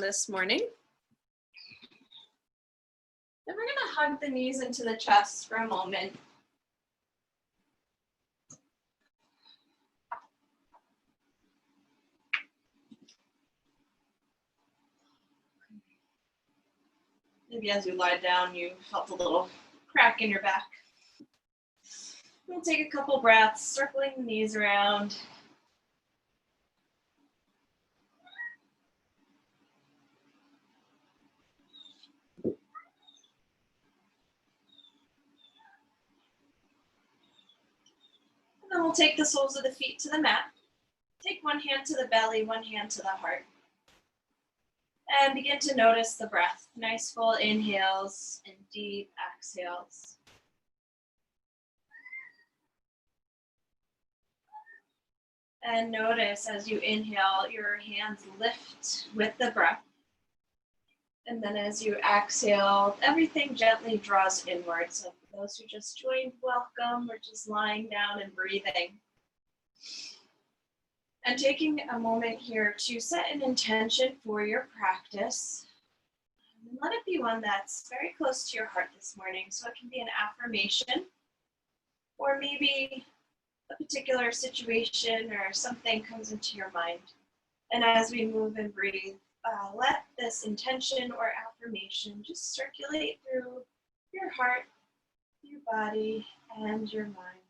this morning. Then we're going to hug the knees into the chest for a moment. Maybe as you lie down, you felt a little crack in your back. We'll take a couple breaths, circling the knees around. And then we'll take the soles of the feet to the mat. Take one hand to the belly, one hand to the heart. And begin to notice the breath. Nice full inhales and deep exhales. And notice as you inhale, your hands lift with the breath. And then as you exhale, everything gently draws inward. So for those who just joined, welcome. We're just lying down and breathing. And taking a moment here to set an intention for your practice. And let it be one that's very close to your heart this morning. So it can be an affirmation, or maybe a particular situation or something comes into your mind. And as we move and breathe, let this intention or affirmation just circulate through your heart, your body, and your mind.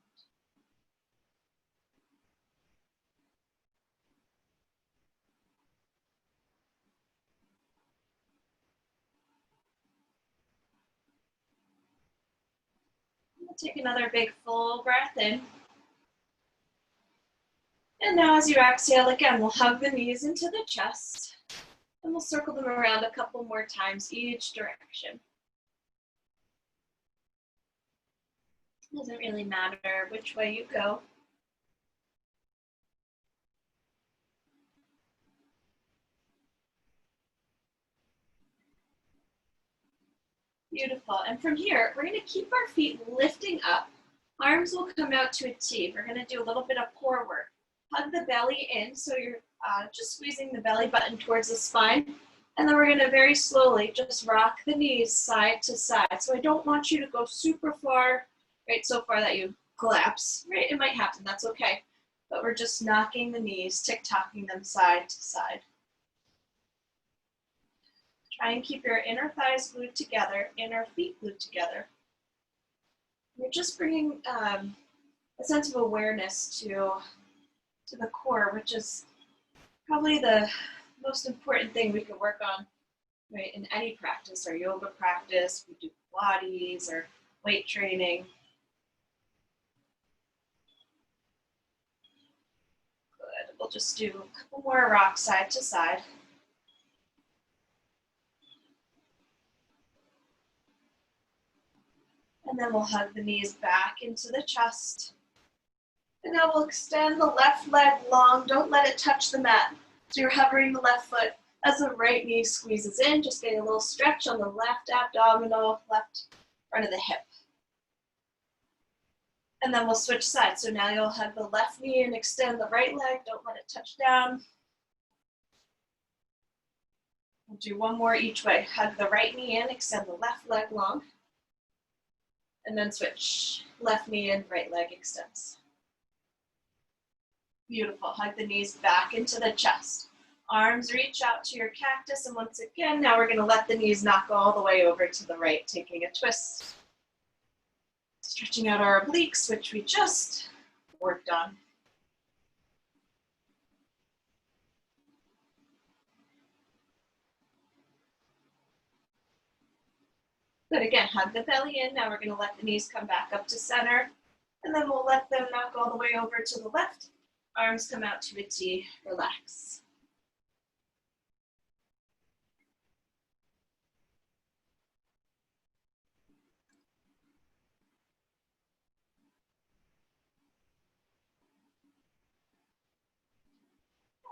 Take another big full breath in. And now as you exhale again, we'll hug the knees into the chest and we'll circle them around a couple more times each direction. It doesn't really matter which way you go. Beautiful. And from here, we're going to keep our feet lifting up. Arms will come out to a T. We're going to do a little bit of core work. Hug the belly in, so you're just squeezing the belly button towards the spine. And then we're going to very slowly just rock the knees side to side. So I don't want you to go super far, right, so far that you collapse. Right, it might happen, that's okay. But we're just knocking the knees, tick-tocking them side to side. Try and keep your inner thighs glued together, inner feet glued together. You're just bringing a sense of awareness to the core, which is probably the most important thing we can work on, right, in any practice, or yoga practice, we do Pilates or weight training. Good, we'll just do a couple more rocks side to side. And then we'll hug the knees back into the chest. And now we'll extend the left leg long. Don't let it touch the mat. So you're hovering the left foot as the right knee squeezes in, just getting a little stretch on the left abdominal, left front of the hip. And then we'll switch sides. So now you'll hug the left knee and extend the right leg. Don't let it touch down. We'll do one more each way. Hug the right knee in, extend the left leg long. And then switch, left knee in, right leg extends. Beautiful, hug the knees back into the chest. Arms reach out to your cactus, and once again, now we're gonna let the knees knock all the way over to the right, taking a twist. Stretching out our obliques, which we just worked on. Good, again, hug the belly in. Now we're gonna let the knees come back up to center, and then we'll let them knock all the way over to the left. Arms come out to a T, relax.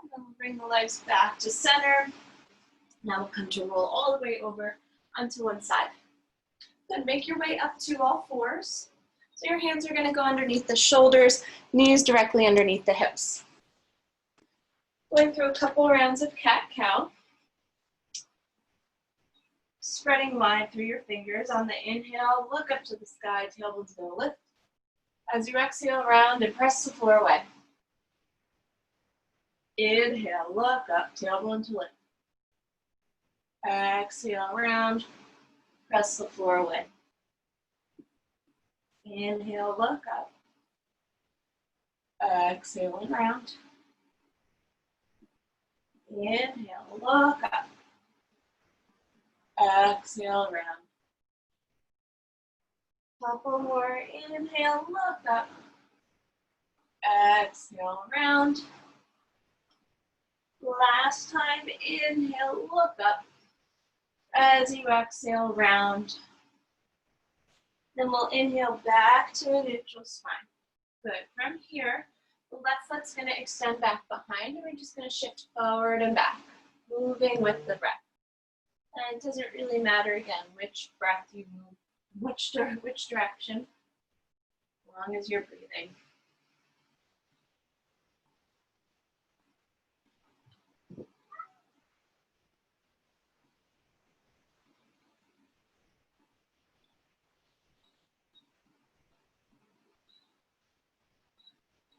And then we'll bring the legs back to center. Now we'll come to roll all the way over onto one side. Then make your way up to all fours. So your hands are going to go underneath the shoulders, knees directly underneath the hips. Going through a couple rounds of cat-cow. spreading wide through your fingers. On the inhale, look up to the sky, tailbone's gonna lift. As you exhale, round and press the floor away. Inhale, look up, tailbone to lift. Exhale, round, press the floor away. Inhale, look up. Exhale and round. Inhale, look up. Exhale, round. Couple more. Inhale, look up. Exhale, round. Last time, inhale, look up. As you exhale, round. Then we'll inhale back to a neutral spine. Good. From here, the left foot's going to extend back behind, and we're just going to shift forward and back, moving with the breath. And it doesn't really matter, again, which breath you move, which direction, as long as you're breathing.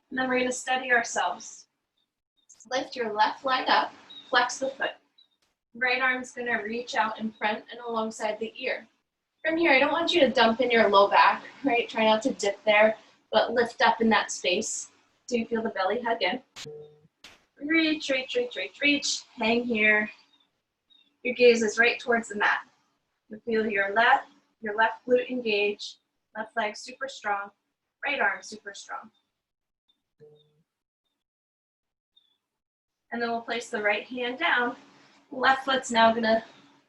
And then we're going to steady ourselves. Lift your left leg up, flex the foot. Right arm's going to reach out in front and alongside the ear. From here, I don't want you to dump in your low back, right? Try not to dip there, but lift up in that space. So you feel the belly hug in. Reach, reach, reach, reach, reach. Hang here. Your gaze is right towards the mat. You feel your left glute engage, left leg super strong, right arm super strong. And then we'll place the right hand down. Left foot's now gonna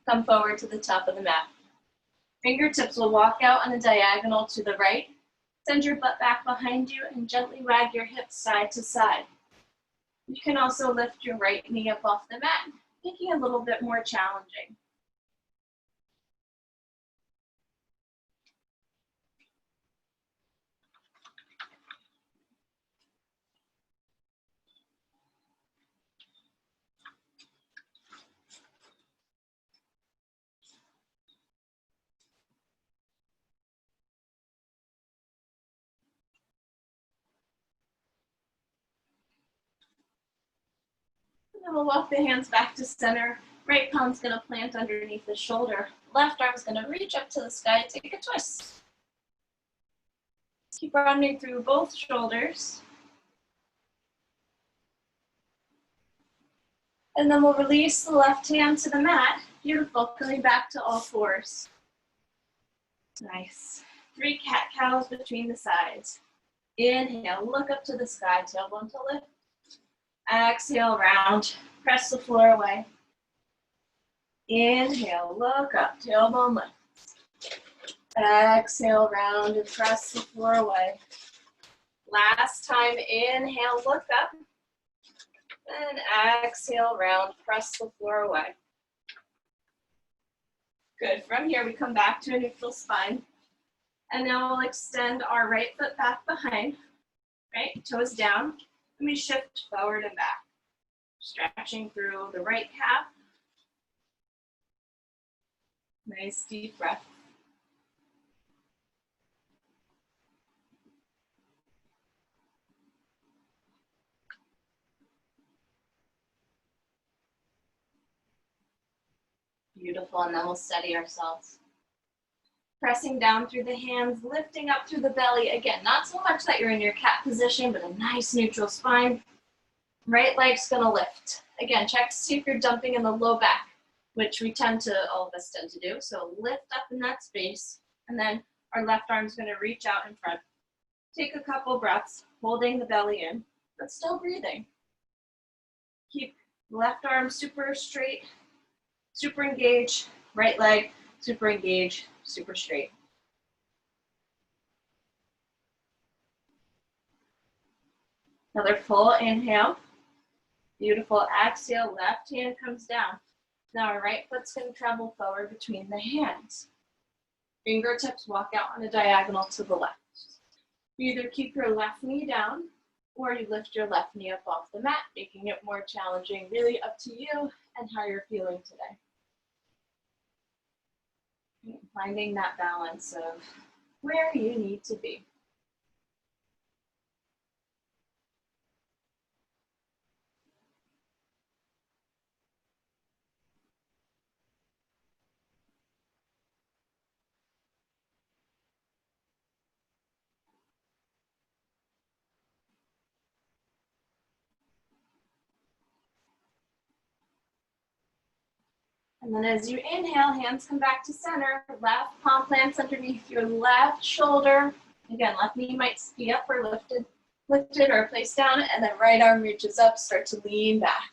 come forward to the top of the mat. Fingertips will walk out on a diagonal to the right. Send your butt back behind you and gently wag your hips side to side. You can also lift your right knee up off the mat, making it a little bit more challenging. And then we'll walk the hands back to center. Right palm's gonna plant underneath the shoulder. Left arm's gonna reach up to the sky, take a twist. Keep rounding through both shoulders. And then we'll release the left hand to the mat. Beautiful, coming back to all fours. Nice. 3 cat-cows between the sides. Inhale, look up to the sky, tailbone to lift. Exhale, round, press the floor away. Inhale, look up, tailbone lift. Exhale, round and press the floor away. Last time, inhale, look up. And exhale, round, press the floor away. Good. From here, we come back to a neutral spine. And now we'll extend our right foot back behind, right? Toes down. And we shift forward and back. Stretching through the right calf. Nice deep breath. Beautiful, and then we'll steady ourselves. Pressing down through the hands, lifting up through the belly. Again, not so much that you're in your cat position, but a nice neutral spine. Right leg's gonna lift. Again, check to see if you're dumping in the low back, which all of us tend to do. So lift up in that space, and then our left arm's gonna reach out in front. Take a couple breaths, holding the belly in, but still breathing. Keep left arm super straight, super engaged, right leg, super engaged, super straight. Another full inhale. Beautiful. Exhale, left hand comes down. Now our right foot's going to travel forward between the hands. Fingertips walk out on a diagonal to the left. You either keep your left knee down or you lift your left knee up off the mat, making it more challenging. Really up to you and how you're feeling today. Finding that balance of where you need to be. And then as you inhale, hands come back to center. Left palm plants underneath your left shoulder. Again, left knee might be up or lifted or placed down, and then right arm reaches up, start to lean back.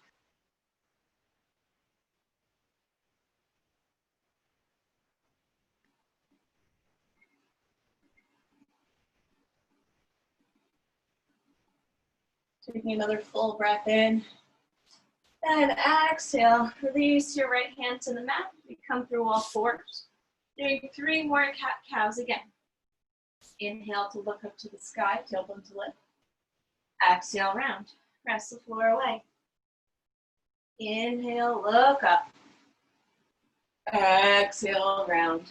Taking another full breath in. And exhale, release your right hand to the mat. We come through all fours. Doing 3 more cat-cows again. Inhale to look up to the sky, tailbone to lift. Exhale, round. Press the floor away. Inhale, look up. Exhale, round.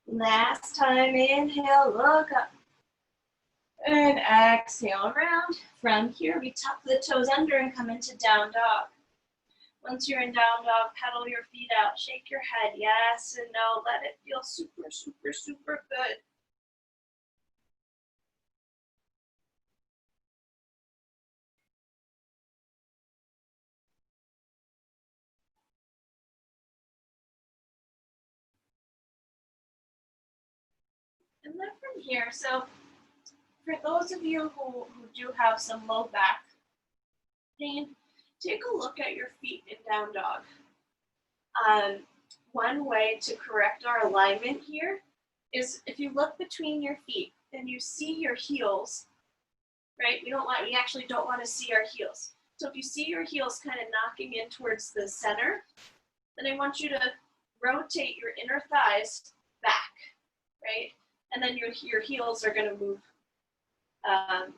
Last time, inhale, look up. And exhale, round. From here, we tuck the toes under and come into down dog. Once you're in down dog, pedal your feet out, shake your head, yes and no, let it feel super, super, super good. And then from here, so for those of you who do have some low back pain, take a look at your feet in down dog. One way to correct our alignment here is if you look between your feet and you see your heels, right? We actually don't want to see our heels. So if you see your heels kind of knocking in towards the center, then I want you to rotate your inner thighs back, right? And then your heels are going to move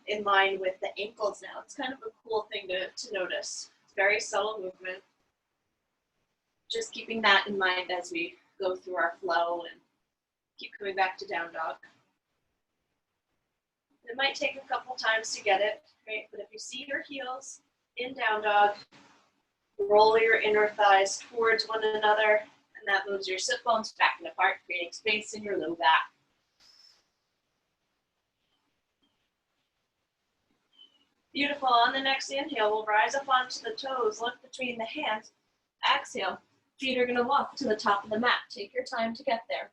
in line with the ankles now. It's kind of a cool thing to notice. It's very subtle movement. Just keeping that in mind as we go through our flow and keep coming back to down dog. It might take a couple times to get it, right? But if you see your heels in down dog, roll your inner thighs towards one another, and that moves your sit bones back and apart, creating space in your low back. Beautiful. On the next inhale, we'll rise up onto the toes, look between the hands. Exhale. Feet are going to walk to the top of the mat. Take your time to get there.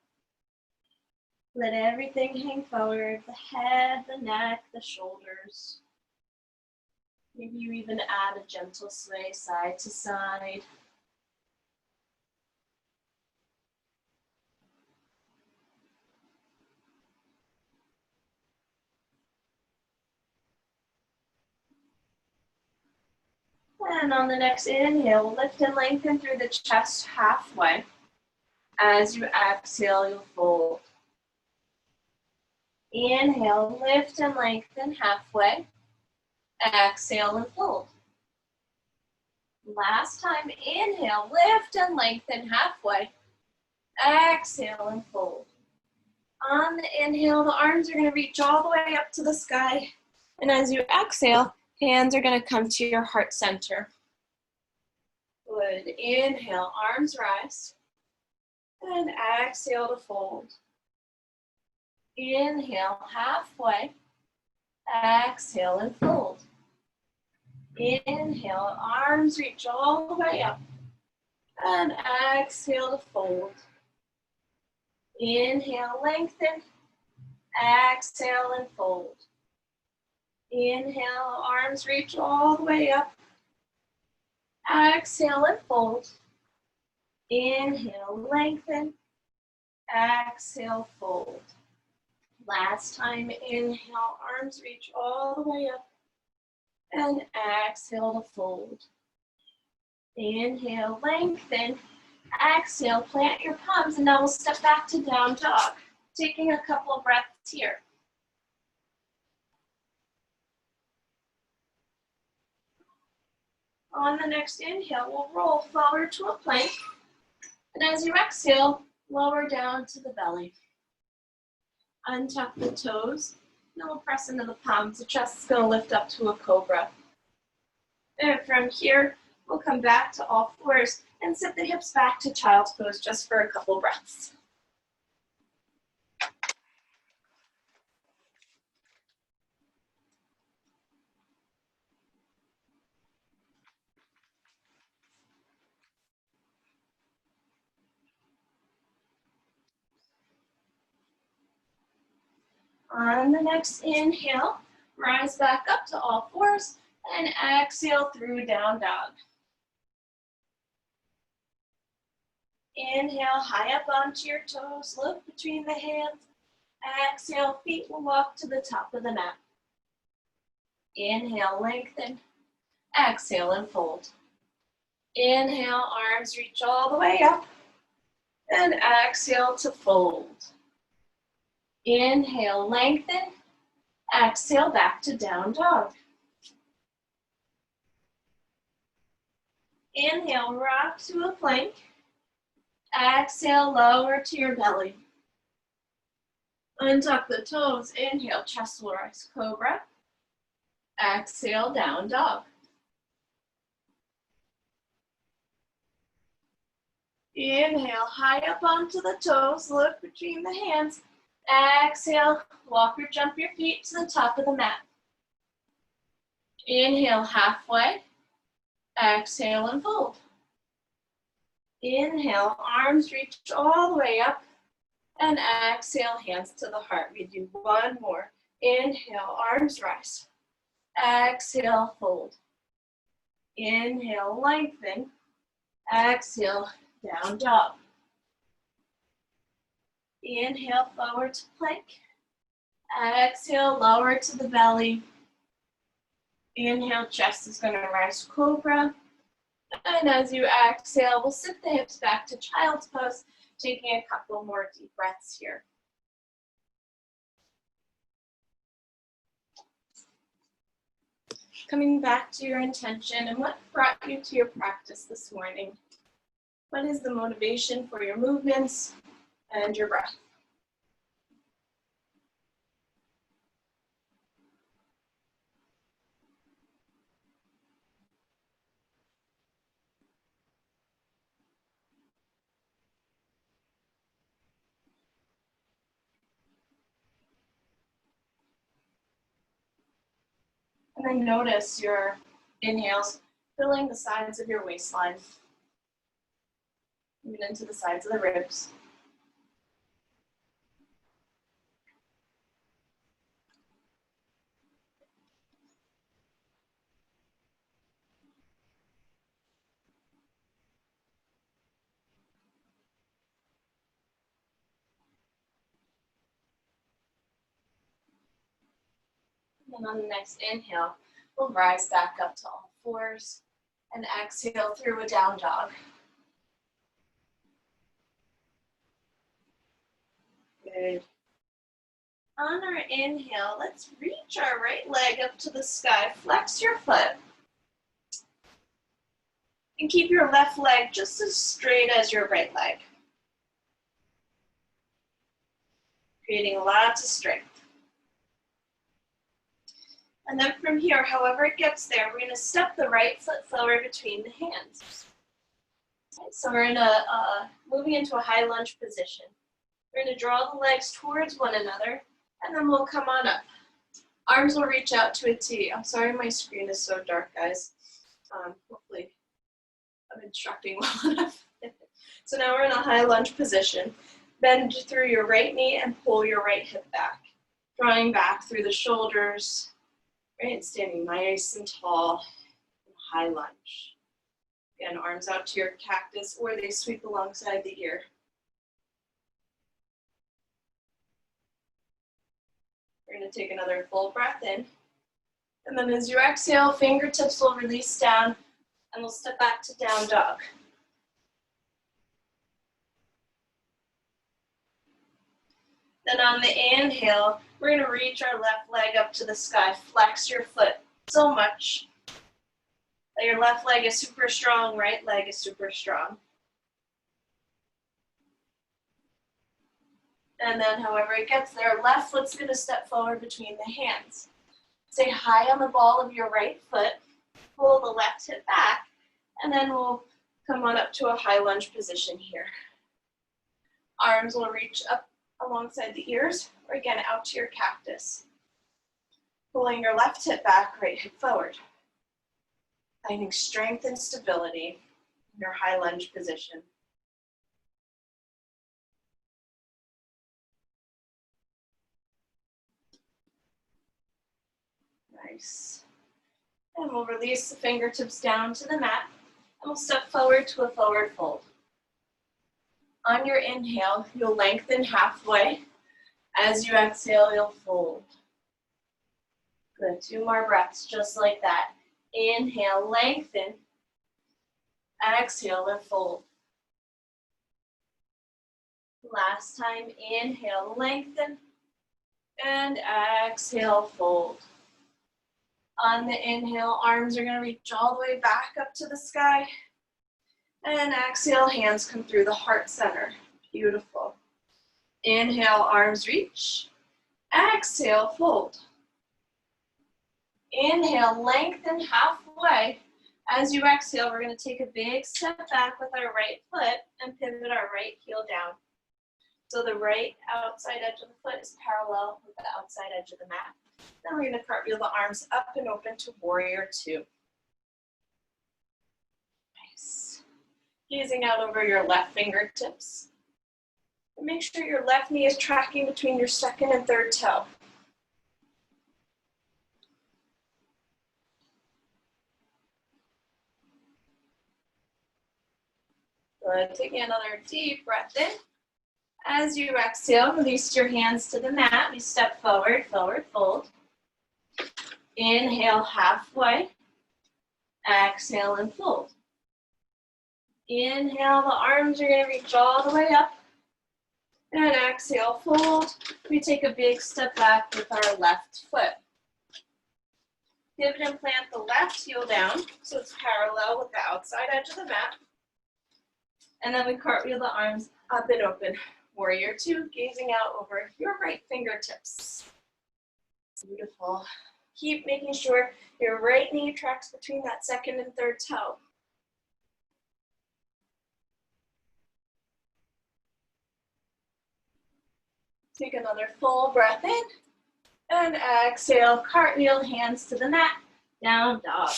Let everything hang forward, the head, the neck, the shoulders. Maybe you even add a gentle sway side to side. And on the next inhale, we'll lift and lengthen through the chest halfway. As you exhale, you'll fold. Inhale, lift and lengthen halfway. Exhale and fold. Last time, inhale, lift and lengthen halfway. Exhale and fold. On the inhale, the arms are going to reach all the way up to the sky. And as you exhale, hands are going to come to your heart center. Good. Inhale, arms rise. And exhale to fold. Inhale, halfway. Exhale and fold. Inhale, arms reach all the way up. And exhale to fold. Inhale, lengthen. Exhale and fold. Inhale, arms reach all the way up. Exhale and fold. Inhale, lengthen. Exhale, fold. Last time, inhale, arms reach all the way up. And exhale to fold. Inhale, lengthen. Exhale, plant your palms, and now we'll step back to down dog. Taking a couple of breaths here. On the next inhale, we'll roll forward to a plank. And as you exhale, Lower down to the belly. Untuck the toes. Then we'll press into the palms. The chest is going to lift up to a cobra. And from here, we'll come back to all fours and sit the hips back to child's pose just for a couple breaths. On the next inhale, rise back up to all fours and exhale through down dog. Inhale, high up onto your toes, look between the hands. Exhale, feet will walk to the top of the mat. Inhale, lengthen. Exhale and fold. Inhale, arms reach all the way up. And exhale to fold. Inhale, lengthen. Exhale, back to down dog. Inhale, rock to a plank. Exhale, lower to your belly. Untuck the toes. Inhale, chest will rise, cobra. Exhale, down dog. Inhale, high up onto the toes, look between the hands. Exhale, walk or jump your feet to the top of the mat. Inhale, halfway. Exhale and fold. Inhale, arms reach all the way up. And exhale, hands to the heart. We do one more. Inhale, arms rise. Exhale, fold. Inhale, lengthen. Exhale, down dog. Inhale, forward to plank. Exhale, lower to the belly. Inhale, chest is going to rise, cobra. And as you exhale, we'll sit the hips back to child's pose, taking a couple more deep breaths here. Coming back to your intention and what brought you to your practice this morning. What is the motivation for your movements and your breath? And then notice your inhales filling the sides of your waistline, even into the sides of the ribs. And on the next inhale, we'll rise back up to all fours and exhale through a down dog. Good. On our inhale, let's reach our right leg up to the sky. Flex your foot. And keep your left leg just as straight as your right leg. Creating lots of strength. And then from here, however it gets there, we're going to step the right foot forward between the hands. Okay, so we're moving into a high lunge position. We're going to draw the legs towards one another, and then we'll come on up. Arms will reach out to a T. I'm sorry my screen is so dark, guys. Hopefully I'm instructing well enough. So now we're in a high lunge position. Bend through your right knee and pull your right hip back. Drawing back through the shoulders. Right, standing nice and tall, high lunge. Again, arms out to your cactus, or they sweep alongside the ear. We're going to take another full breath in. And then as you exhale, fingertips will release down, and we'll step back to down dog. Then on the inhale, we're going to reach our left leg up to the sky. Flex your foot so much that your left leg is super strong, right leg is super strong. And then however it gets there, left foot's gonna step forward between the hands. Stay high on the ball of your right foot, pull the left hip back, and then we'll come on up to a high lunge position here. Arms will reach up alongside the ears, or again out to your cactus. Pulling your left hip back, right hip forward. Finding strength and stability in your high lunge position. Nice. And we'll release the fingertips down to the mat, and we'll step forward to a forward fold. On your inhale, you'll lengthen halfway. As you exhale, you'll fold. Good, 2 more breaths, just like that. Inhale, lengthen. Exhale and fold. Last time, inhale, lengthen. And exhale, fold. On the inhale, arms are gonna reach all the way back up to the sky. And exhale, hands come through the heart center. Beautiful. Inhale, arms reach. Exhale, fold. Inhale, lengthen halfway. As you exhale, we're going to take a big step back with our right foot and pivot our right heel down. So the right outside edge of the foot is parallel with the outside edge of the mat. Then we're going to cartwheel the arms up and open to warrior 2. Nice. Gazing out over your left fingertips. And make sure your left knee is tracking between your second and third toe. Good. Taking another deep breath in. As you exhale, release your hands to the mat. We step forward, forward fold. Inhale halfway. Exhale and fold. Inhale, the arms are going to reach all the way up. And exhale, fold. We take a big step back with our left foot. Pivot and plant the left heel down so it's parallel with the outside edge of the mat. And then we cartwheel the arms up and open. Warrior 2, gazing out over your right fingertips. Beautiful. Keep making sure your right knee tracks between that second and third toe. Take another full breath in. And exhale, cartwheel, hands to the mat, down dog.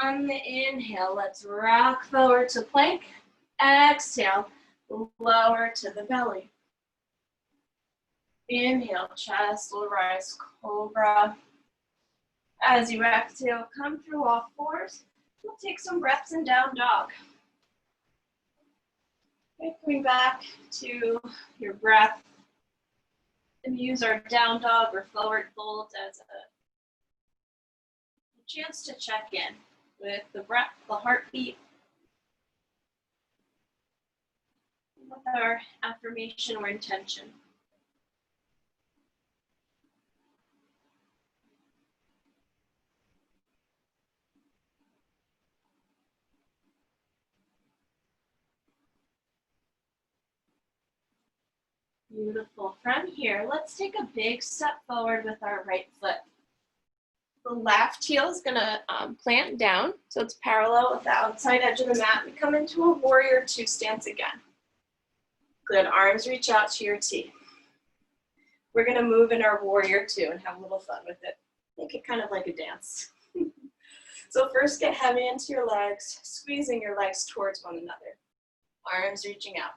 On the inhale, let's rock forward to plank. Exhale, lower to the belly. Inhale, chest will rise, cobra. As you exhale, come through all fours. We'll take some breaths in down dog. Okay, coming back to your breath. And use our down dog or forward fold as a chance to check in with the breath, the heartbeat, with our affirmation or intention. Beautiful. From here, let's take a big step forward with our right foot. The left heel is going to plant down, so it's parallel with the outside edge of the mat. We come into a warrior 2 stance again. Good, arms reach out to your T. We're going to move in our warrior 2 and have a little fun with it. Make it kind of like a dance. So first get heavy into your legs, squeezing your legs towards one another. Arms reaching out.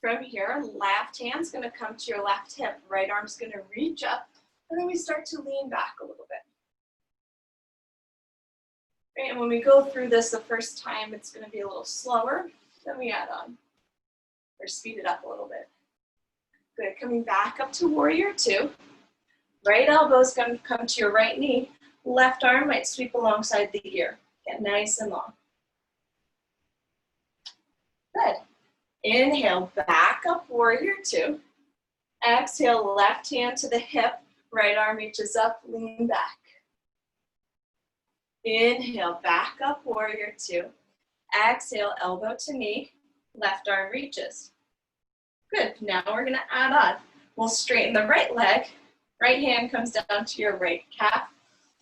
From here, left hand's going to come to your left hip. Right arm's going to reach up. And then we start to lean back a little bit. Right, and when we go through this the first time, it's going to be a little slower. Then we add on or speed it up a little bit. Good. Coming back up to warrior 2. Right elbow's going to come to your right knee. Left arm might sweep alongside the ear. Get nice and long. Good. Inhale, back up, warrior 2. Exhale, left hand to the hip. Right arm reaches up, lean back. Inhale, back up, warrior 2. Exhale, elbow to knee, left arm reaches. Good, now we're gonna add on. We'll straighten the right leg, right hand comes down to your right calf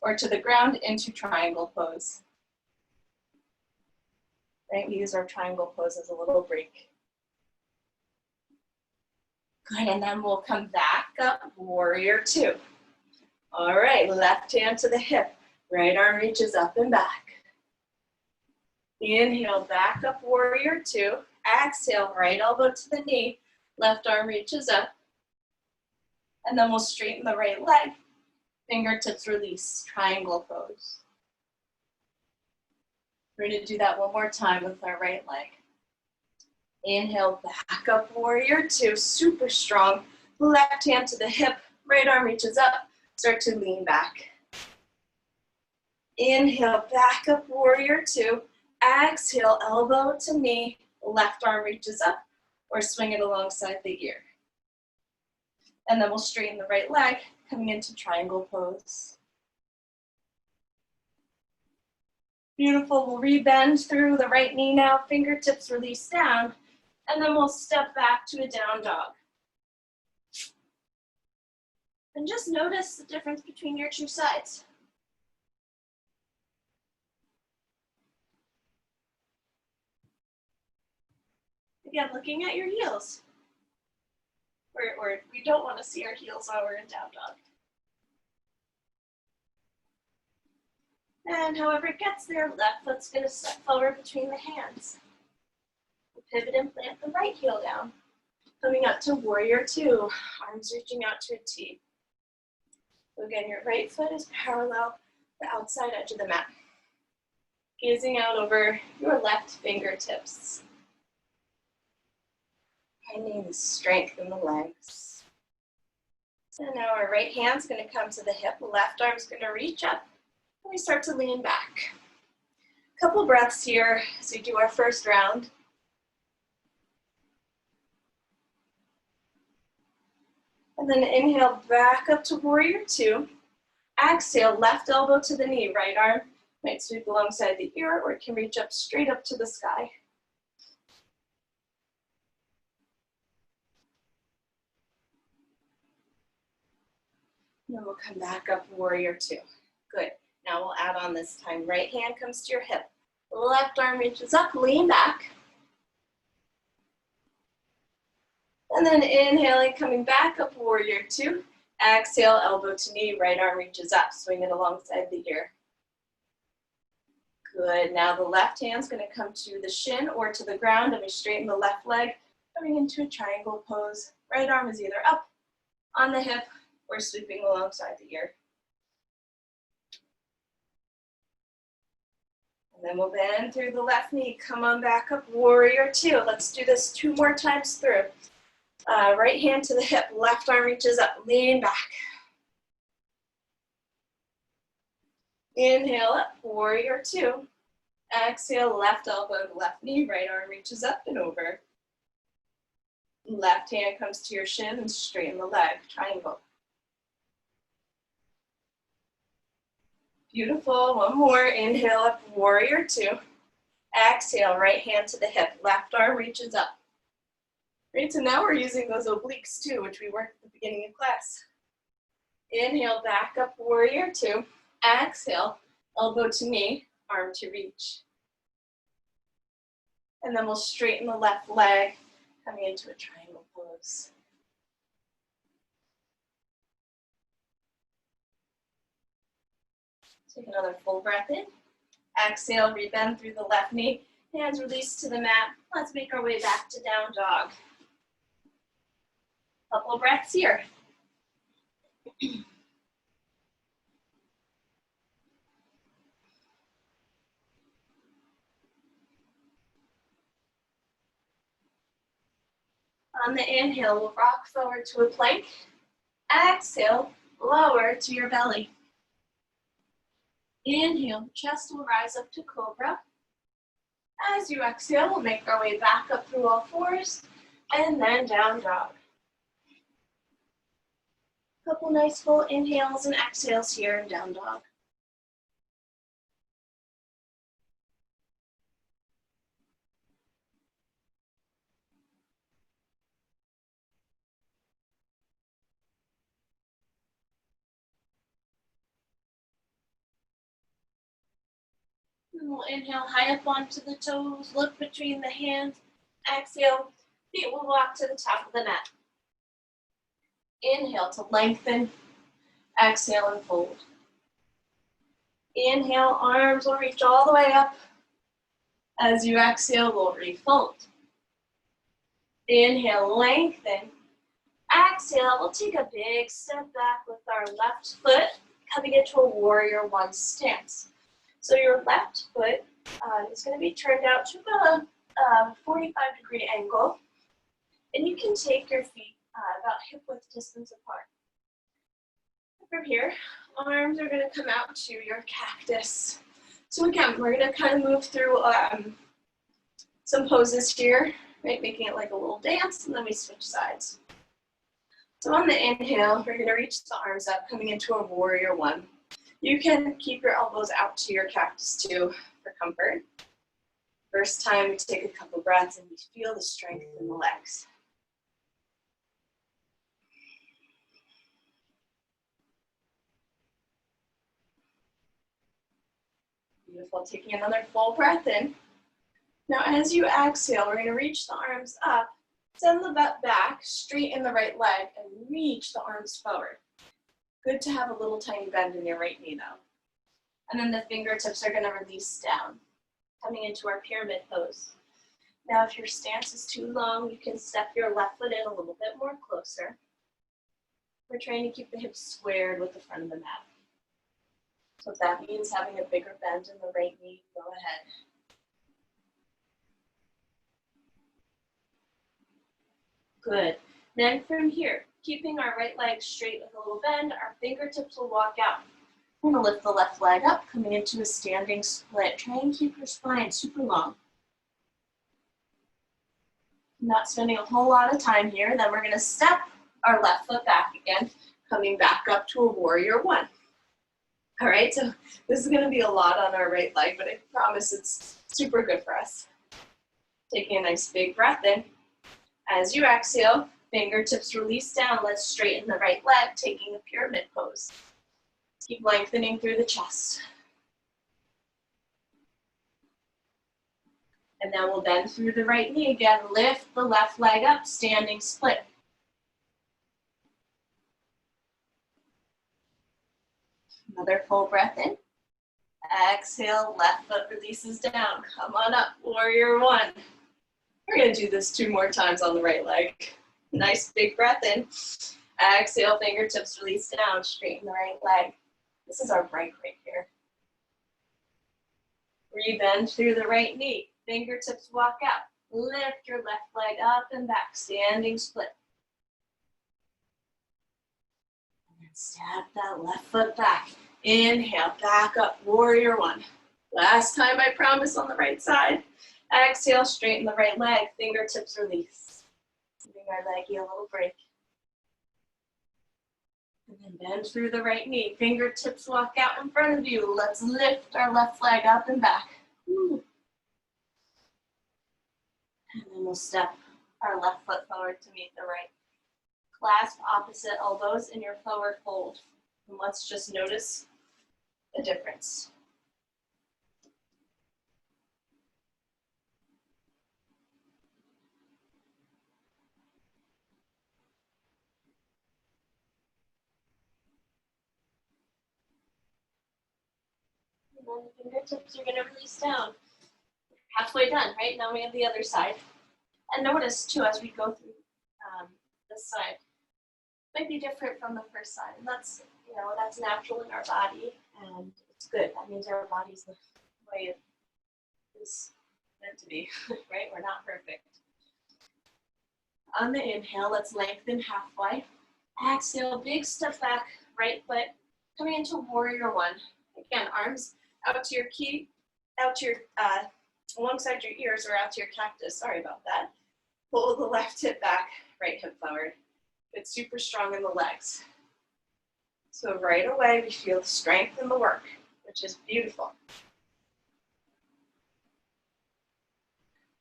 or to the ground into triangle pose. Right, we use our triangle pose as a little break. Good, and then we'll come back up, warrior two. All right, left hand to the hip, right arm reaches up and back. Inhale, back up, warrior two. Exhale, right elbow to the knee, left arm reaches up. And then we'll straighten the right leg, fingertips release, triangle pose. We're gonna do that one more time with our right leg. Inhale, back up, warrior two, super strong. Left hand to the hip, right arm reaches up, start to lean back. Inhale, back up, warrior two. Exhale, elbow to knee, left arm reaches up, or swing it alongside the ear. And then we'll straighten the right leg, coming into triangle pose. Beautiful, we'll rebend through the right knee now, fingertips release down, and then we'll step back to a down dog. And just notice the difference between your two sides. Again, looking at your heels. We don't want to see our heels while we're in down dog. And however it gets there, left foot's going to step forward between the hands. We'll pivot and plant the right heel down. Coming up to warrior two, arms reaching out to a T. So again, your right foot is parallel the outside edge of the mat. Gazing out over your left fingertips. Finding the strength in the legs. And now our right hand's going to come to the hip, left arm's going to reach up, and we start to lean back. Couple breaths here as we do our first round. And then inhale back up to warrior two. Exhale, left elbow to the knee, right arm might sweep alongside the ear, or it can reach up straight up to the sky. And then we'll come back up, warrior two. Good. Now we'll add on this time. Right hand comes to your hip. Left arm reaches up, lean back. And then inhaling, coming back up, warrior two. Exhale, elbow to knee, right arm reaches up, swing it alongside the ear. Good. Now the left hand's going to come to the shin or to the ground, and we straighten the left leg, coming into a triangle pose. Right arm is either up on the hip or sweeping alongside the ear. And then we'll bend through the left knee. Come on back up, warrior two. Let's do this 2 more times through. Right hand to the hip, left arm reaches up, lean back. Inhale up, warrior two. Exhale, left elbow to left knee, right arm reaches up and over. Left hand comes to your shin and straighten the leg, triangle. Beautiful, one more. Inhale up, warrior two. Exhale, right hand to the hip, left arm reaches up. Great, so now we're using those obliques too, which we worked at the beginning of class. Inhale, back up, warrior two. Exhale, elbow to knee, arm to reach. And then we'll straighten the left leg, coming into a triangle pose. Take another full breath in. Exhale, rebend through the left knee. Hands release to the mat. Let's make our way back to down dog. Couple of breaths here. On the inhale, we'll rock forward to a plank. Exhale, lower to your belly. Inhale, chest will rise up to cobra. As you exhale, we'll make our way back up through all fours, and then down dog. Couple nice full inhales and exhales here in down dog. And we'll inhale high up onto the toes, look between the hands. Exhale, feet will walk to the top of the mat. Inhale to lengthen. Exhale and fold. Inhale, arms will reach all the way up. As you exhale, we'll refold. Inhale, lengthen. Exhale, we'll take a big step back with our left foot, coming into a warrior one stance. So your left foot is going to be turned out to about a 45-degree angle. And you can take your feet about hip width distance apart. From here, arms are going to come out to your cactus. So again, we're going to kind of move through some poses here, right? Making it like a little dance, and then we switch sides. So on the inhale, we're going to reach the arms up, coming into a warrior one. You can keep your elbows out to your cactus too for comfort. First time, we take a couple breaths and we feel the strength in the legs. Beautiful, taking another full breath in. Now as you exhale, we're going to reach the arms up, send the butt back, straighten the right leg, and reach the arms forward. Good to have a little tiny bend in your right knee though. And then the fingertips are going to release down, coming into our pyramid pose. Now if your stance is too long, you can step your left foot in a little bit more closer. We're trying to keep the hips squared with the front of the mat. So if that means having a bigger bend in the right knee, go ahead. Good. Then from here, keeping our right leg straight with a little bend, our fingertips will walk out. We're going to lift the left leg up, coming into a standing split. Try and keep your spine super long. Not spending a whole lot of time here. Then we're going to step our left foot back again, coming back up to a warrior one. All right, so this is going to be a lot on our right leg, but I promise it's super good for us. Taking a nice big breath in. As you exhale, fingertips release down. Let's straighten the right leg, taking a pyramid pose. Keep lengthening through the chest. And then we'll bend through the right knee again. Lift the left leg up, standing split. Another full breath in. Exhale, left foot releases down. Come on up, warrior one. We're going to do this 2 more times on the right leg. Nice big breath in. Exhale, fingertips release down, straighten the right leg. This is our break right here. Rebend through the right knee. Fingertips walk out. Lift your left leg up and back, standing split. And then step that left foot back. Inhale, back up, warrior one. Last time, I promise, on the right side. Exhale, straighten the right leg, fingertips release. Giving our leggy a little break. And then bend through the right knee, fingertips walk out in front of you. Let's lift our left leg up and back. Woo. And then we'll step our left foot forward to meet the right. Clasp opposite elbows in your forward fold. And let's just notice the difference. And then the fingertips are going to release down. Halfway done, right? Now we have the other side. And notice too, as we go through this side, it might be different from the first side. And that's, that's natural in our body, and it's good. That means our body's the way it is meant to be, right? We're not perfect. On the inhale, let's lengthen halfway. Exhale, big step back, right foot, coming into warrior one. Again, arms out to your alongside your ears or out to your cactus. Sorry about that. Pull the left hip back, right hip forward. It's super strong in the legs. So right away, we feel the strength in the work, which is beautiful.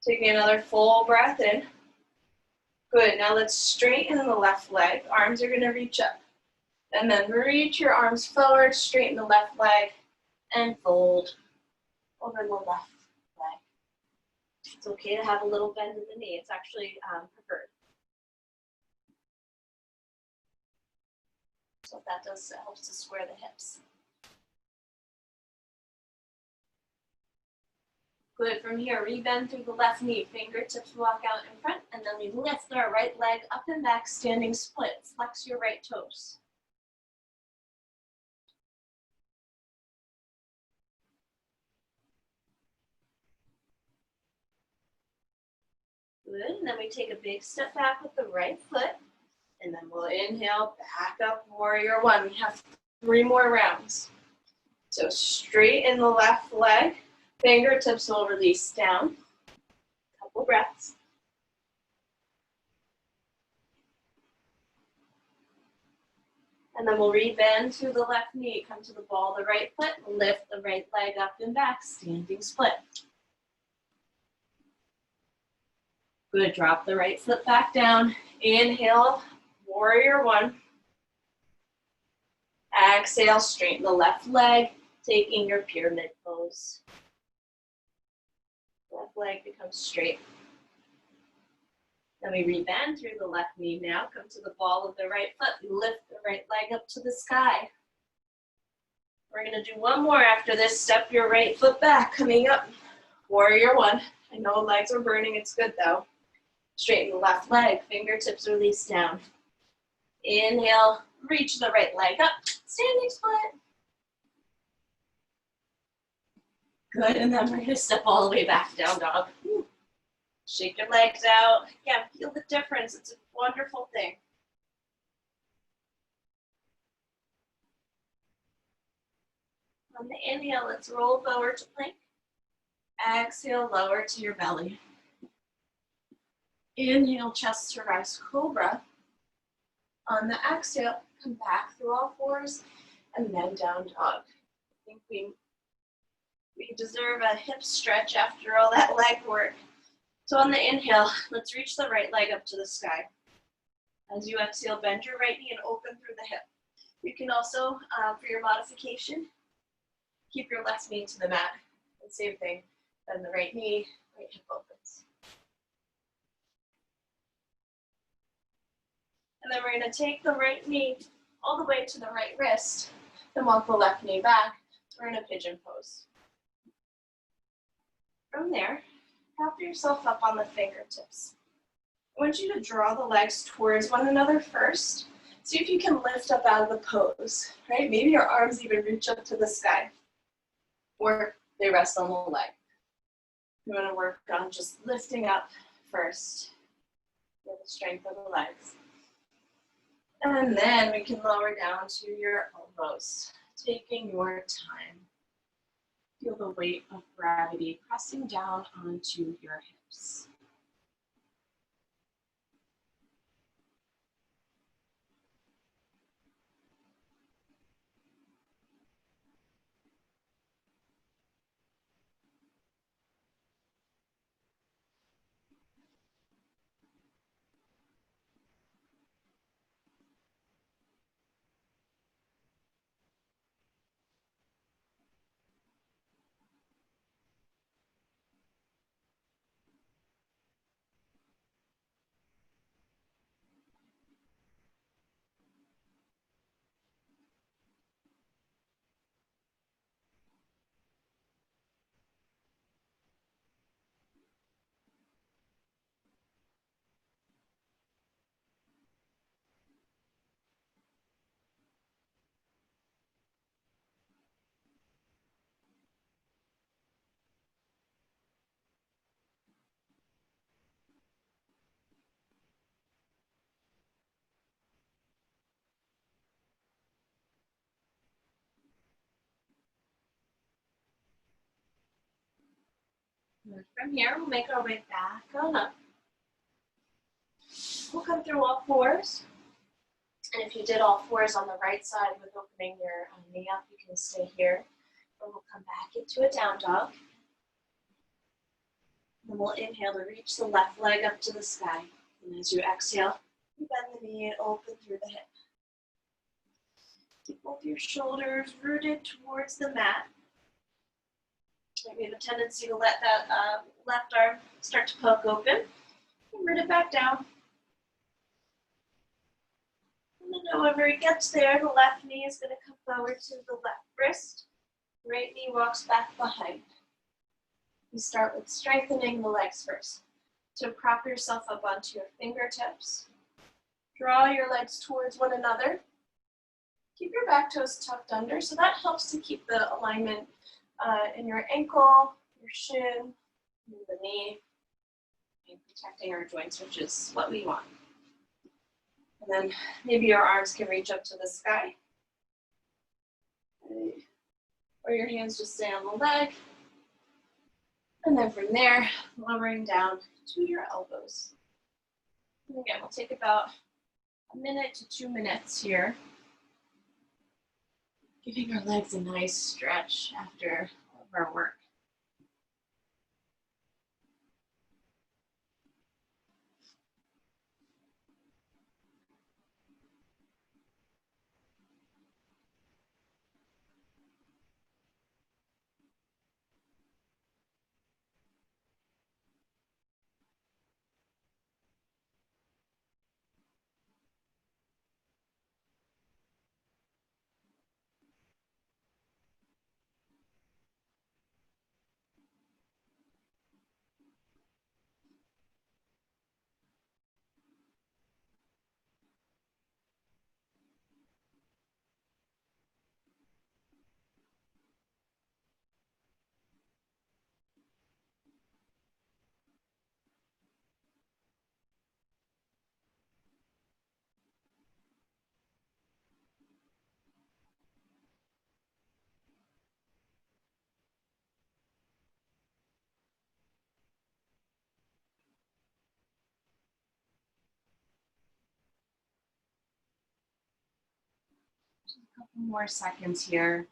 Taking another full breath in. Good, now let's straighten the left leg. Arms are gonna reach up. And then reach your arms forward, straighten the left leg, and fold. over the left leg. It's okay to have a little bend in the knee. It's actually preferred. So that does helps to square the hips. Good. From here, rebend through the left knee. Fingertips walk out in front, and then we lift our right leg up and back, standing split. Flex your right toes. Good. And then we take a big step back with the right foot, and then we'll inhale, back up, warrior one. We have 3 more rounds. So straighten the left leg. Fingertips will release down. Couple breaths. And then we'll rebend through the left knee. Come to the ball of the right foot. Lift the right leg up and back. Standing split. Good. Drop the right foot back down. Inhale, warrior one. Exhale, straighten the left leg, taking your pyramid pose. Left leg becomes straight. Then we rebend through the left knee now. Come to the ball of the right foot. We lift the right leg up to the sky. We're going to do one more after this. Step your right foot back, coming up. Warrior one. I know legs are burning. It's good though. Straighten the left leg. Fingertips release down. Inhale. Reach the right leg up. Standing split. Good. And then we're going to step all the way back down dog. Shake your legs out. Yeah, feel the difference. It's a wonderful thing. On the inhale, let's roll forward to plank. Exhale, lower to your belly. Inhale, chest to rise, cobra. On the exhale, come back through all fours and then down dog. I think we deserve a hip stretch after all that leg work. So on the inhale, let's reach the right leg up to the sky. As you exhale, bend your right knee and open through the hip. You can also, for your modification, keep your left knee to the mat. And same thing, bend the right knee, right hip opens. And then we're going to take the right knee all the way to the right wrist, then walk the left knee back. We're in a pigeon pose. From there, prop yourself up on the fingertips. I want you to draw the legs towards one another first. See if you can lift up out of the pose, right? Maybe your arms even reach up to the sky, or they rest on the leg. You want to work on just lifting up first with the strength of the legs. And then we can lower down to your elbows, taking your time. Feel the weight of gravity pressing down onto your hips. And from here, we'll make our way back on up. We'll come through all fours. And if you did all fours on the right side with opening your knee up, you can stay here. Or we'll come back into a down dog. Then we'll inhale to reach the left leg up to the sky. And as you exhale, you bend the knee and open through the hip. Keep both your shoulders rooted towards the mat. So we have a tendency to let that left arm start to poke open. And root it back down. And then however it gets there, the left knee is going to come forward to the left wrist. Right knee walks back behind. You start with strengthening the legs first. So prop yourself up onto your fingertips. Draw your legs towards one another. Keep your back toes tucked under, so that helps to keep the alignment in your ankle, your shin, the knee, and protecting our joints, which is what we want. And then maybe your arms can reach up to the sky. Or your hands just stay on the leg. And then from there, lowering down to your elbows. And again, we'll take about 1 minute to 2 minutes here. Giving our legs a nice stretch after all of our work. Just a couple more seconds here.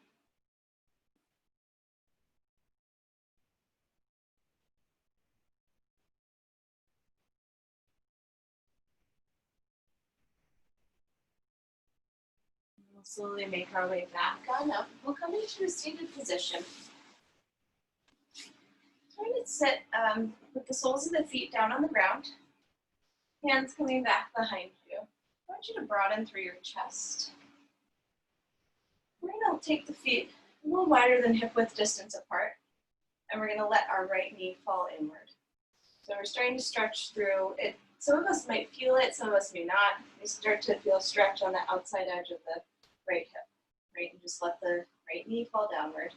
We'll slowly make our way back on up. We'll come into a seated position. Try to sit with the soles of the feet down on the ground. Hands coming back behind you. I want you to broaden through your chest. We're going to take the feet a little wider than hip width distance apart, and we're going to let our right knee fall inward. So we're starting to stretch through it. Some of us might feel it, some of us may not. We start to feel stretch on the outside edge of the right hip, right? And just let the right knee fall downward.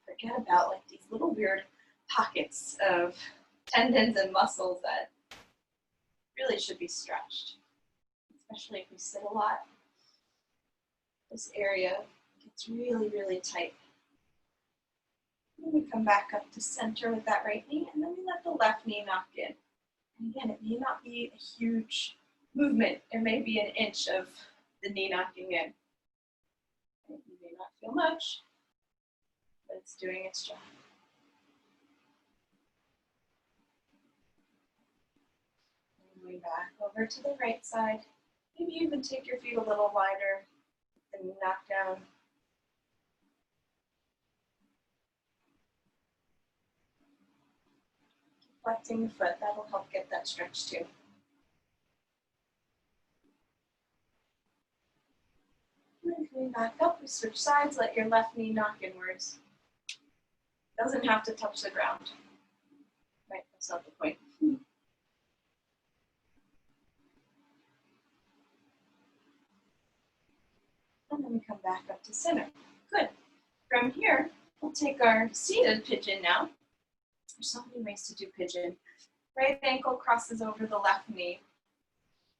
Forget about like these little weird pockets of tendons and muscles that really should be stretched, especially if we sit a lot. This area gets really, really tight. Then we come back up to center with that right knee, and then we let the left knee knock in. And again, it may not be a huge movement. It may be an inch of the knee knocking in. You may not feel much, but it's doing its job. Moving back over to the right side. Maybe even take your feet a little wider and knock down. Flexing the foot, that'll help get that stretch too. And then coming back up, we switch sides, let your left knee knock inwards. Doesn't have to touch the ground. Right, that's not the point. And then we come back up to center. Good. From here, we'll take our seated pigeon now. There's so many ways to do pigeon. Right ankle crosses over the left knee.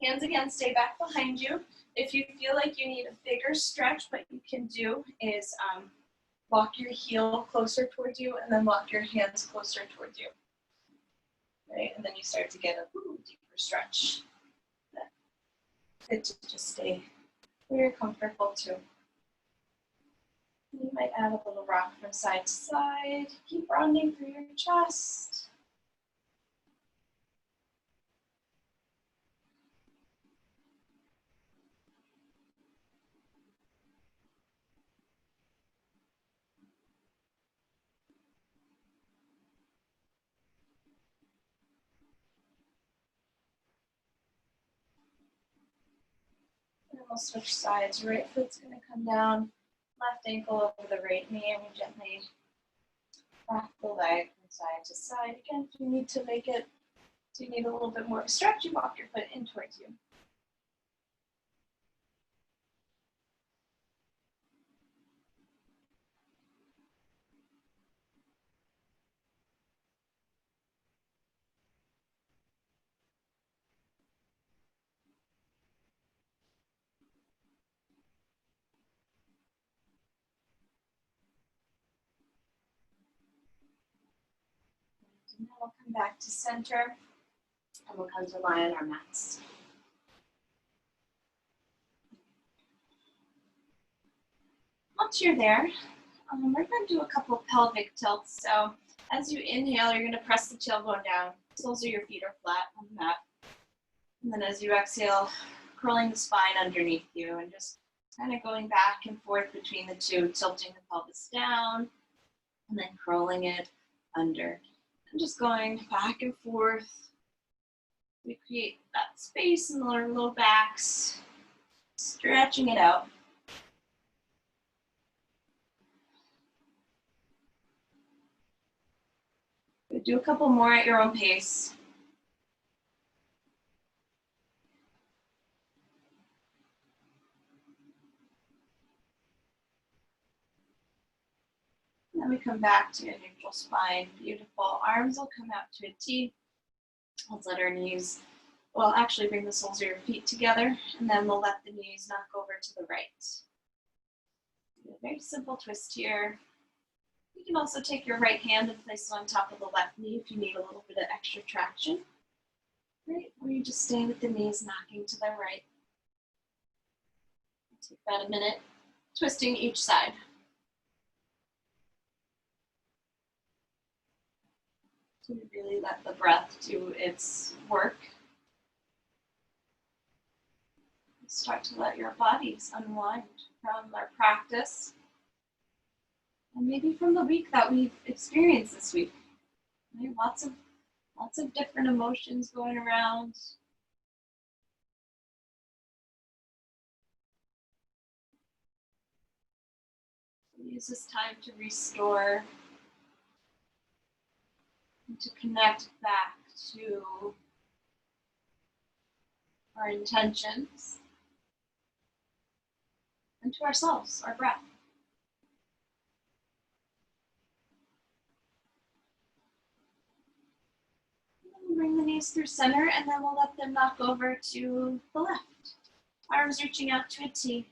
Hands again stay back behind you. If you feel like you need a bigger stretch, what you can do is walk your heel closer towards you and then walk your hands closer towards you. Right, and then you start to get a deeper stretch. Good to just stay where you're comfortable too. You might add a little rock from side to side. Keep rounding through your chest. We'll switch sides. Right foot's going to come down, left ankle over the right knee, and we gently back the leg from side to side. Again, if you need to make it, so you need a little bit more of a stretch, you walk your foot in towards you. And then we'll come back to center, and we'll come to lie on our mats. Once you're there, we're going to do a couple of pelvic tilts. So as you inhale, you're going to press the tailbone down. Soles of your feet are flat on the mat. And then as you exhale, curling the spine underneath you and just kind of going back and forth between the two, tilting the pelvis down and then curling it under. And just going back and forth. We create that space in our low backs, stretching it out. Do a couple more at your own pace. And then we come back to a neutral spine. Beautiful. Arms will come out to a T. Let's let our knees, well, actually bring the soles of your feet together, and then we'll let the knees knock over to the right. A very simple twist here. You can also take your right hand and place it on top of the left knee if you need a little bit of extra traction. Right, or you just stay with the knees knocking to the right. Take about a minute, twisting each side. So you really let the breath do its work. Start to let your bodies unwind from our practice. And maybe from the week that we've experienced this week. Right? Lots of different emotions going around. Use this time to restore and to connect back to our intentions and to ourselves, our breath. We'll bring the knees through center, and then we'll let them knock over to the left. Arms reaching out to a T.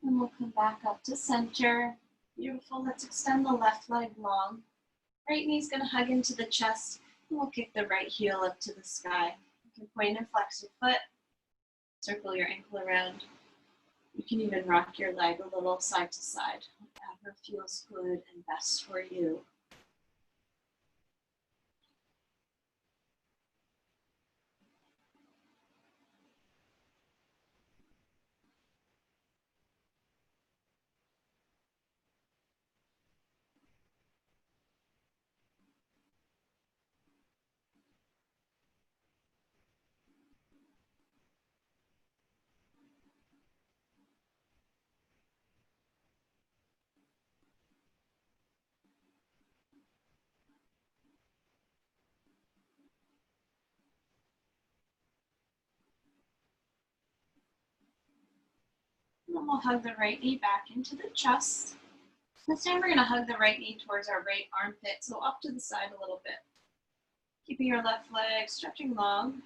And we'll come back up to center. Beautiful. Let's extend the left leg long. Right knee's going to hug into the chest, and we'll kick the right heel up to the sky. You can point and flex your foot, circle your ankle around. You can even rock your leg a little side to side, whatever feels good and best for you. And then we'll hug the right knee back into the chest. This time we're going to hug the right knee towards our right armpit, so up to the side a little bit. Keeping your left leg stretching long.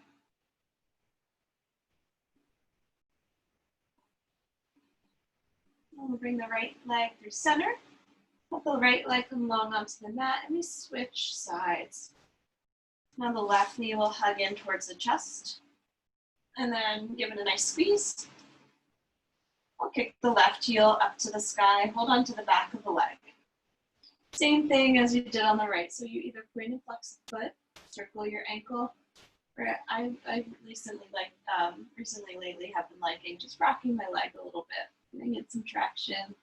And we'll bring the right leg through center. Let the right leg come long onto the mat, and we switch sides. Now the left knee will hug in towards the chest, and then give it a nice squeeze. We'll kick the left heel up to the sky, hold on to the back of the leg. Same thing as you did on the right. So you either point and flex the foot, circle your ankle, or I recently lately have been liking just rocking my leg a little bit, giving it some traction.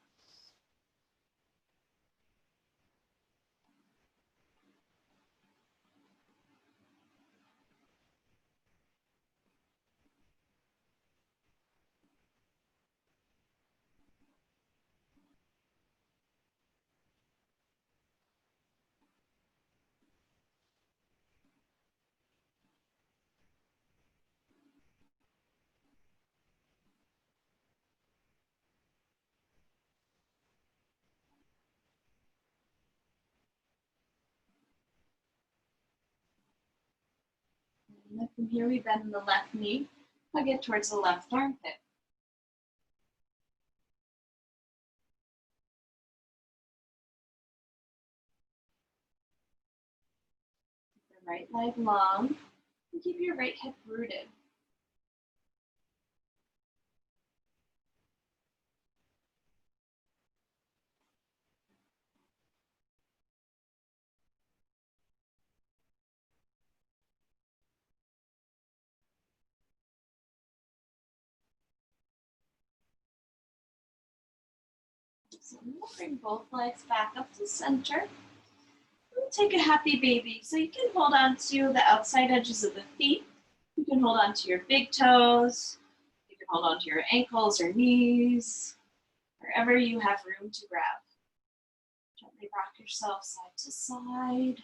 And then from here we bend the left knee, hug it towards the left armpit. Keep the right leg long, and keep your right hip rooted. So we'll bring both legs back up to center. We'll take a happy baby. So you can hold on to the outside edges of the feet. You can hold on to your big toes. You can hold on to your ankles or knees, wherever you have room to grab. Gently rock yourself side to side.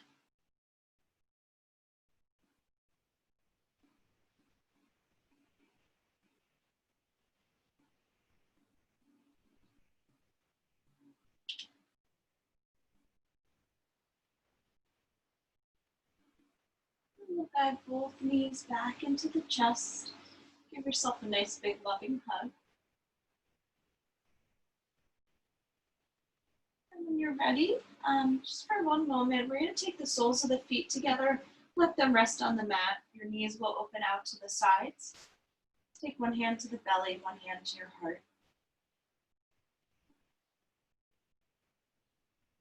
And we'll guide both knees back into the chest. Give yourself a nice big loving hug. And when you're ready, just for one moment, we're going to take the soles of the feet together, let them rest on the mat. Your knees will open out to the sides. Take one hand to the belly, one hand to your heart.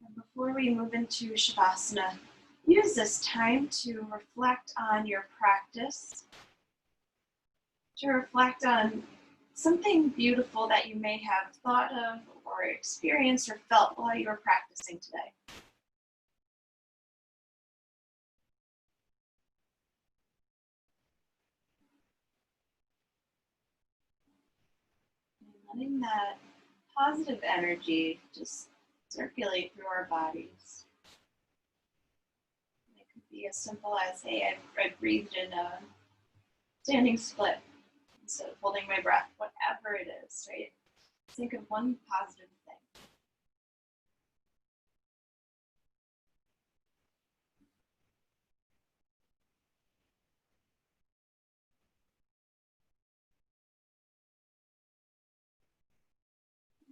And before we move into Shavasana, use this time to reflect on your practice, to reflect on something beautiful that you may have thought of or experienced or felt while you were practicing today. And letting that positive energy just circulate through our bodies. It could be as simple as, hey, I breathed in a standing split instead of holding my breath, whatever it is, right? Think of one positive thing.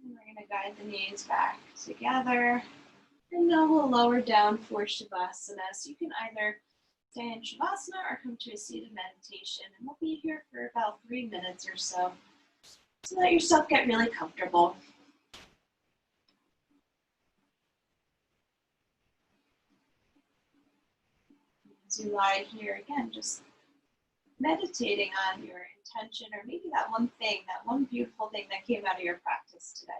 And we're going to guide the knees back together. And now we'll lower down for Shavasana. So you can either stay in Shavasana or come to a seated meditation. And we'll be here for about 3 minutes or so. So let yourself get really comfortable. As you lie here, again, just meditating on your intention or maybe that one thing, that one beautiful thing that came out of your practice today.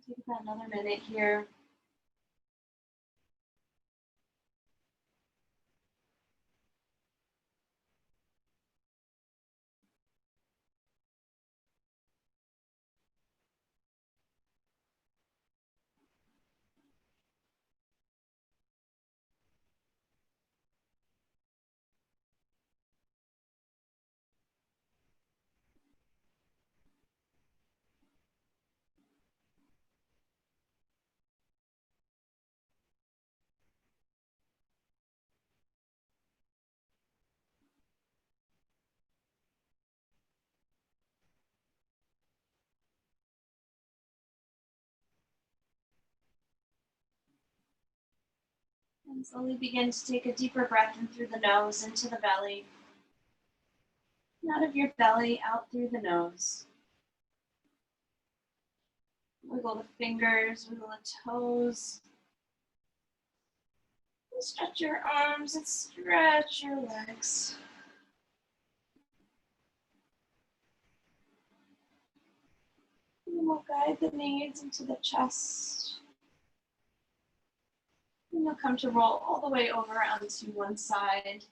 We'll take about another minute here. And slowly begin to take a deeper breath in through the nose, into the belly. And out of your belly, out through the nose. Wiggle the fingers, wiggle the toes. And stretch your arms and stretch your legs. And we'll guide the knees into the chest. And you'll come to roll all the way over onto one side.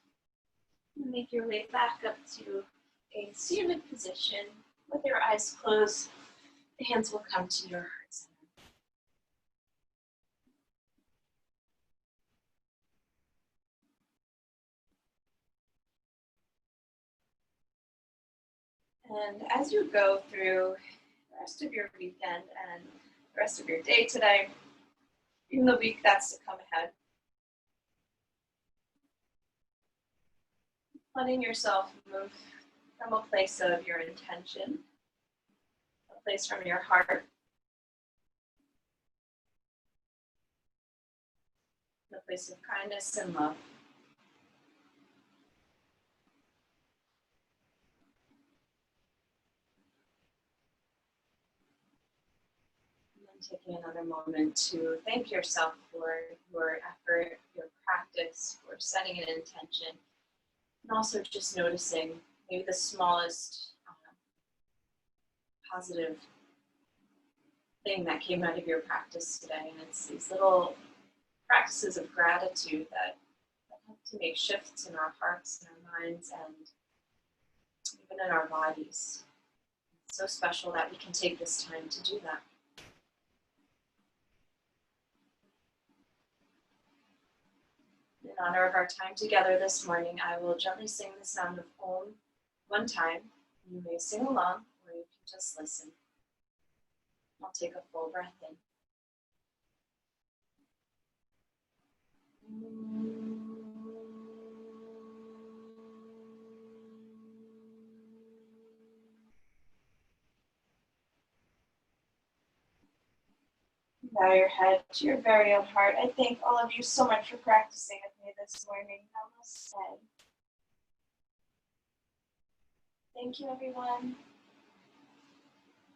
And make your way back up to a seated position. With your eyes closed, the hands will come to your heart center. And as you go through the rest of your weekend and the rest of your day today, even the week that's to come ahead, letting yourself move from a place of your intention, a place from your heart, a place of kindness and love. Taking another moment to thank yourself for your effort, your practice, for setting an intention, and also just noticing maybe the smallest positive thing that came out of your practice today. And it's these little practices of gratitude that help to make shifts in our hearts and our minds and even in our bodies. It's so special that we can take this time to do that. In honor of our time together this morning, I will gently sing the sound of Om one time. You may sing along, or you can just listen. I'll take a full breath in. Bow your head to your very own heart. I thank all of you so much for practicing with me this morning. Namaste. Thank you, everyone.